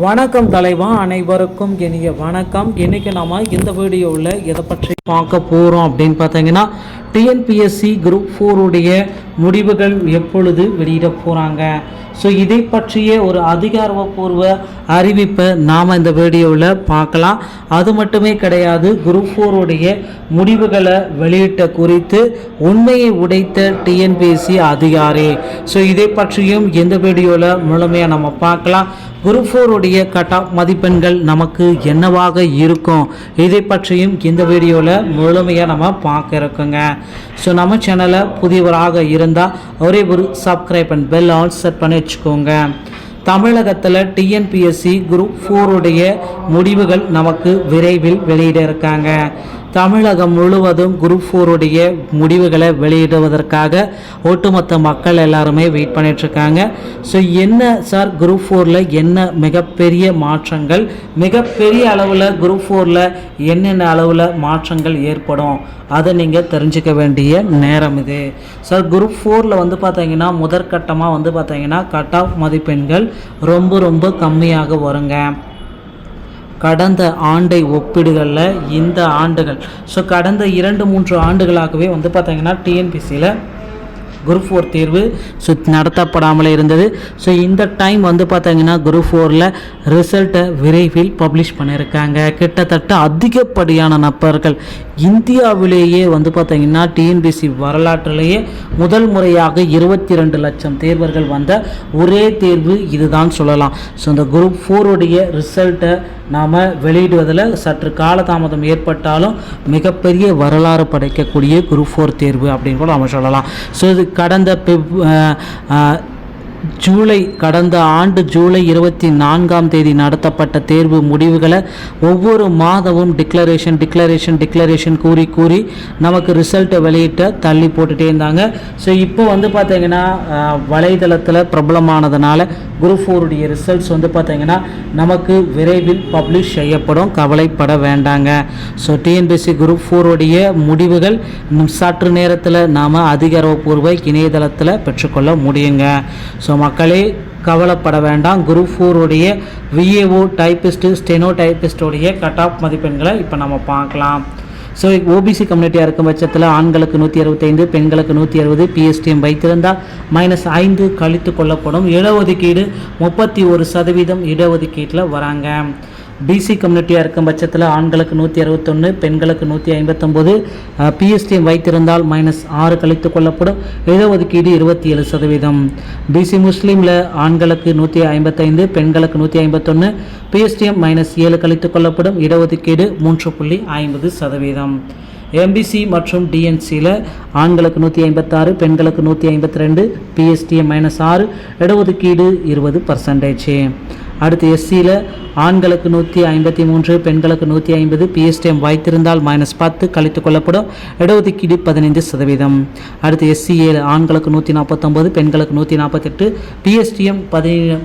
வணக்கம் தலைவா, அனைவருக்கும் இனிய வணக்கம். இன்றைக்கி நம்ம இந்த வீடியோவில் எதை பற்றி பார்க்க போகிறோம் அப்படின்னு பார்த்தீங்கன்னா, டிஎன்பிஎஸ்சி குரூப் 4 உடைய முடிவுகள் எப்பொழுது வெளியிட போகிறாங்க. ஸோ இதை பற்றிய ஒரு அதிகாரப்பூர்வ அறிவிப்பை நாம் இந்த வீடியோவில் பார்க்கலாம். அது மட்டுமே கிடையாது, குரூப் 4 உடைய முடிவுகளை வெளியிட்ட குறித்து உண்மையை உடைத்த டிஎன்பிஎஸ்சி அதிகாரி. ஸோ இதை பற்றியும் இந்த வீடியோவில் முழுமையாக நம்ம பார்க்கலாம். குரூப் 4 உடைய கட் ஆஃப் மதிப்பெண்கள் நமக்கு என்னவாக இருக்கும், இதை பற்றியும் இந்த வீடியோவில் முழுமையாக நம்ம பார்க்க இருக்கோங்க. ஸோ நம்ம சேனலை புதியவராக இருந்தால் ஒரே ஒரு subscribe and bell all set பண்ணி வச்சுக்கோங்க. தமிழகத்தில் டிஎன்பிஎஸ்சி குரூப் 4 உடைய முடிவுகள் நமக்கு விரைவில் வெளியிட இருக்காங்க. தமிழகம் முழுவதும் குரூப் 4 உடைய முடிவுகளை வெளியிடுவதற்காக ஒட்டுமொத்த மக்கள் எல்லாருமே வெயிட் பண்ணிகிட்ருக்காங்க. ஸோ என்ன சார் குரூப் 4ல் என்ன மிகப்பெரிய மாற்றங்கள், மிகப்பெரிய அளவில் குரூப் 4ல் என்னென்ன அளவில் மாற்றங்கள் ஏற்படும், அதை நீங்கள் தெரிஞ்சுக்க வேண்டிய நேரம் இது. சார் குரூப் 4ல் வந்து பார்த்தீங்கன்னா முதற்கட்டமாக வந்து பார்த்தீங்கன்னா கட் ஆஃப் மதிப்பெண்கள் ரொம்ப கம்மியாக வருங்க. கடந்த ஆண்டை ஒப்பிடுகளில் இந்த ஆண்டுகள், ஸோ கடந்த 2-3 ஆண்டுகளாகவே வந்து பார்த்திங்கன்னா டிஎன்பிசியில் குரூப் 4 தேர்வு நடத்தப்படாமலே இருந்தது. ஸோ இந்த டைம் வந்து பார்த்திங்கன்னா குரூப் 4ல் ரிசல்ட்டை விரைவில் பப்ளிஷ் பண்ணியிருக்காங்க. கிட்டத்தட்ட அதிகப்படியான நபர்கள் இந்தியாவிலேயே வந்து பார்த்திங்கன்னா டிஎன்பிசி வரலாற்றிலேயே முதல் முறையாக 22 லட்சம் தேர்வர்கள் வந்த ஒரே தேர்வு இதுதான் சொல்லலாம். ஸோ இந்த குரூப் 4 உடைய ரிசல்ட்டை நாம் வெளியிடுவதில் சற்று காலதாமதம் ஏற்பட்டாலும் மிகப்பெரிய வரலாறு படைக்கக்கூடிய குரூப் 4 தேர்வு அப்படின்னு கூட நம்ம சொல்லலாம். ஸோ இது கடந்த ஆண்டு ஜூலை 24ஆம் தேதி நடத்தப்பட்ட தேர்வு முடிவுகளை ஒவ்வொரு மாதமும் டிக்ளரேஷன் கூறி நமக்கு ரிசல்ட்டை வெளியிட்ட தள்ளி போட்டுகிட்டே இருந்தாங்க. ஸோ இப்போ வந்து பார்த்திங்கன்னா வலைதளத்தில் பிரபலமானதுனால குரூப் 4 உடைய ரிசல்ட்ஸ் வந்து பார்த்திங்கன்னா நமக்கு விரைவில் பப்ளிஷ் செய்யப்படும், கவலைப்பட வேண்டாங்க. ஸோ டிஎன்பிஎஸ்சி குரூப் 4 உடைய முடிவுகள் இன்னும் சற்று நேரத்தில் நாம் அதிகாரப்பூர்வ இணையதளத்தில் பெற்றுக்கொள்ள முடியுங்க. ஸோ மக்களே கவலைப்பட வேண்டாம். குரூப் 4 உடைய விஏஓ டைப்பிஸ்ட்டு ஸ்டெனோ டைப்பிஸ்டோடைய கட் ஆஃப் மதிப்பெண்களை இப்போ நம்ம பார்க்கலாம். ஸோ ஓபிசி கம்யூனிட்டியாக இருக்கும் பட்சத்தில் ஆண்களுக்கு 165, பெண்களுக்கு 160 பிஎஸ்டிஎம் வைத்திருந்தால் -5 கழித்து கொள்ளப்படும். இடஒதுக்கீடு 31% இடஒதுக்கீட்டில் வராங்க. பிசி கம்யூனிட்டியாக இருக்கும் பட்சத்தில் ஆண்களுக்கு 161, பெண்களுக்கு 159, பிஎஸ்டிஎம் வைத்திருந்தால் -6 கழித்து கொள்ளப்படும். இடஒதுக்கீடு 27%. பிசி முஸ்லீமில் ஆண்களுக்கு 155, பெண்களுக்கு 151, பிஎஸ்டிஎம் -7 கழித்து கொள்ளப்படும். இடஒதுக்கீடு 3.50%. எம்பிசி மற்றும் டிஎன்சியில் ஆண்களுக்கு 156, பெண்களுக்கு 152, பிஎஸ்டிஎம் -6, இடஒதுக்கீடு 20%. அடுத்து எஸ்சியில் ஆண்களுக்கு 153, பெண்களுக்கு 150, பிஎஸ்டிஎம் வைத்திருந்தால் -10 கழித்து கொள்ளப்படும். இடஒதுக்கீடு 15%. அடுத்து எஸ்சிஏ ஆண்களுக்கு 149, பெண்களுக்கு 148, பிஎஸ்டிஎம்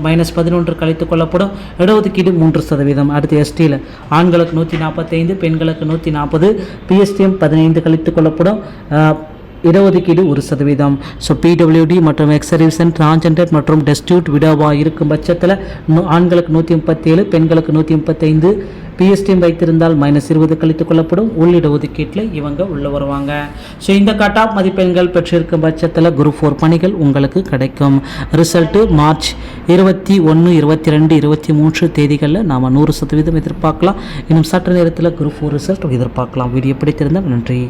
-11 கழித்து கொள்ளப்படும். இடஒதுக்கீடு 3%. அடுத்து எஸ்டியில் ஆண்களுக்கு 145, பெண்களுக்கு 140, பிஎஸ்டிஎம் 15 கழித்து கொள்ளப்படும். இடஒதுக்கீடு 1%. ஸோ பிடபிள்யூடி மற்றும் எக்ஸர்விசன் டிரான்ஜெண்டர் மற்றும் டெஸ்டியூட் விடோவா இருக்கும் பட்சத்தில் ஆண்களுக்கு 137, பெண்களுக்கு 135, பிஎஸ்டிஎம் வைத்திருந்தால் -20 கழித்து கொள்ளப்படும். உள்ளிட ஒதுக்கீட்டில் இவங்க உள்ள வருவாங்க. ஸோ இந்த கட் ஆஃப் மதிப்பெண்கள் பெற்றிருக்கும் பட்சத்தில் குரூப் 4 பணிகள் உங்களுக்கு கிடைக்கும். ரிசல்ட்டு மார்ச் 21, 22, 23 தேதிகளில் நாம் 100% எதிர்பார்க்கலாம். இன்னும் சற்று நேரத்தில் குரூப் 4 ரிசல்ட் எதிர்பார்க்கலாம். வீடியோ பிடித்திருந்தால் நன்றி.